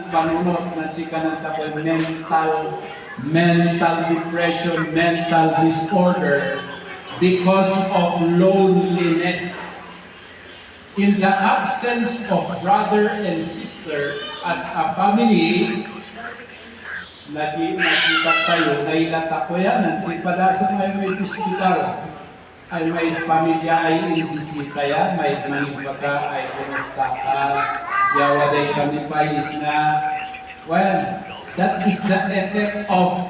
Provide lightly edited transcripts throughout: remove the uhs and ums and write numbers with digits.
panunot na chika ng takoy mental depression, mental disorder because of loneliness. In the absence of brother and sister as a family, nakita tayo, nailata ko yan, at si Padasa ay may hospital, ay may pamilya ay imbisita yan, may manipaka ay pumunta ka, yawaday kami payis na, well, that is the effect of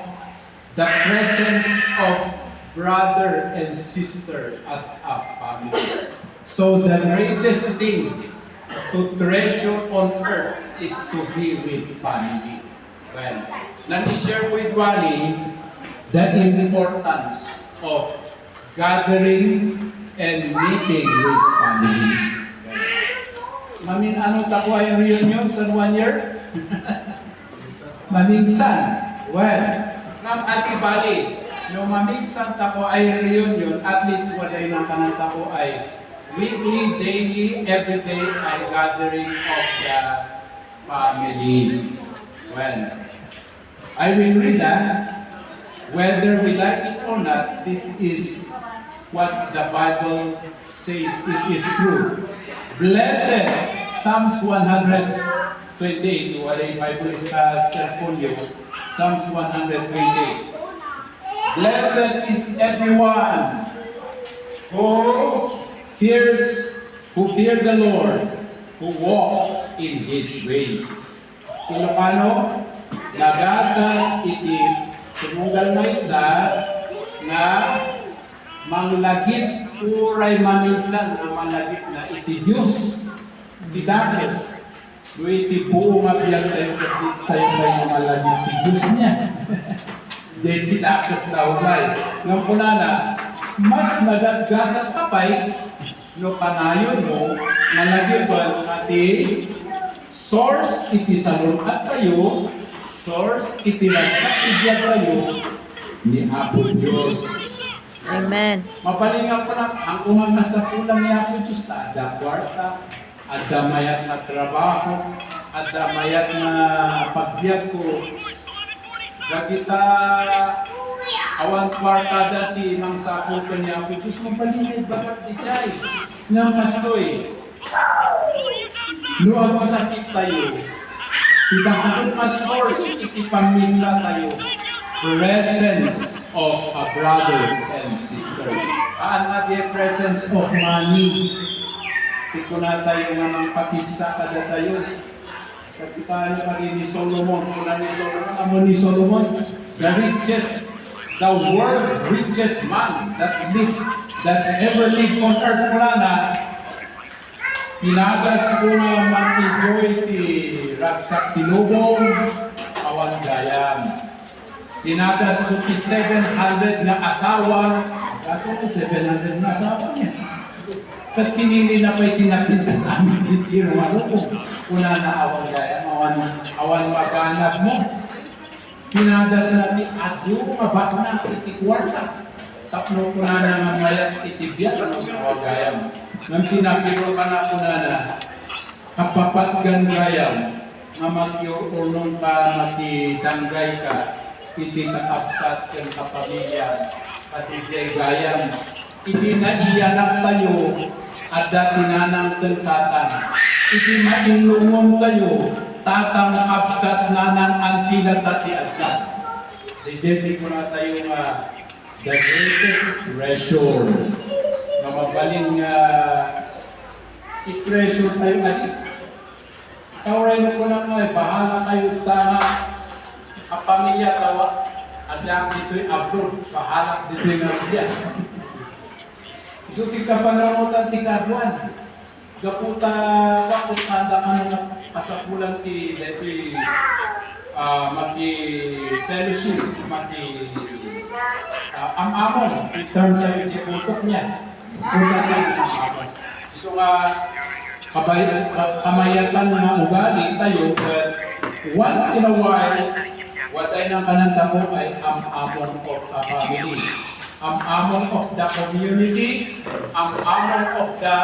the presence of brother and sister as a family. So the greatest thing to treasure on earth is to be with family. Well, let me share with Wally the importance of gathering and meeting with family. Mamin, ano tako ay reunion sa 1 year? Maminsan. Well, ng Ati Bali, yung maminsan tako ay reunion, at least walay ng kanang tako ay weekly, daily, everyday ay gathering of the family. Well, I will read that. Whether we like it or not, this is what the Bible says it is true. Blessed, Psalms 128, wala yung Bible is sa cellphone yun, Psalms 128. Blessed is everyone who fear the Lord, who walk in His ways. Ilocano, nagasa iti tumugal na isa na manglagit uray maminsan na manglagit na iti Diyos, iti Diyos. Iti buong mabiyag tayo may manglagit iti Diyos niya. Iti Diyos na umay. Ngayon po na, mas nagasgasan kapay no kanayon mo nalagyan ati source iti salunat tayo, source iti nagsakidya tayo ni Apo Diyos. Amen. Mapalinga ko na ang umang nasapulang ni Apo Diyos na ada kwarta, ada mayat na trabaho, ada mayat na pagbiyak ko. Gagita awan kwarta dati mang sapul ko ni Apo Diyos, mabalingay bagat di chay. Nang kastoy, luag sakit tayo. Tidak kung mas-source, itipamingsa tayo. Presence of a brother and sister. Ang presence of money. Ito na tayo nga ng pakitsa kada tayo. Kapitahan pagi ni Solomon. Kuna ni Solomon, amo ni Solomon, the richest, the world richest man that ever lived on earth mula na, pinagas ko na mag-enjoy ti ragsak tinubong, awan gayam. Pinagas ko ti 700 na asawa, kaso ko 700 na asawa niya. Kat pinili na pa'y tinapinta sa amin diti rumarupong. Una na awan gayam, awan maganap mo. Pinagas na ti adu, mabak na iti kwarta. Tapno ko na naman mayat itibiyat ng awan gayam. Nang pinapiro ka na kuna na, kapapatgan gayam, nga mag-iurunong ka, mati-danggay ka, iti kaabsat ng kapamilya, pati jay gayam, iti naiyanak tayo, at dati nanang tentatan, iti mainlungon tayo, tatang absat nanang antila tati agad. Dijenti ko na tayo nga, the greatest treasure, na mabaling i-treasure tayo natin. Kauray mo ko lang nga, bahala kayo tanga, ang pamilya tawa, at lang dito'y abroad, bahala dito'y pamilya. So, tika panramutan tikaduan. Gaputa, wakot handa ka na kasapulan ti dito'y maki-fellowship, am-amon, term sa yung putok niya. So kamayatan na ugali tayo, but once in a while, what ay nang kananda mo ay am-amon of a family, am-amon of the community, am-amon of the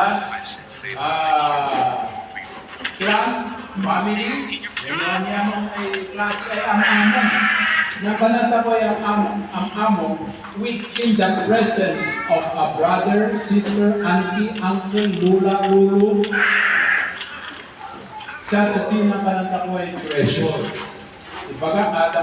clan, family, yaman ay klase ay amamon. Napanata ko ang among within the presence of a brother, sister, auntie, uncle, lula, lulu. Sa sinang pananta ko ay treasure. Ibaga,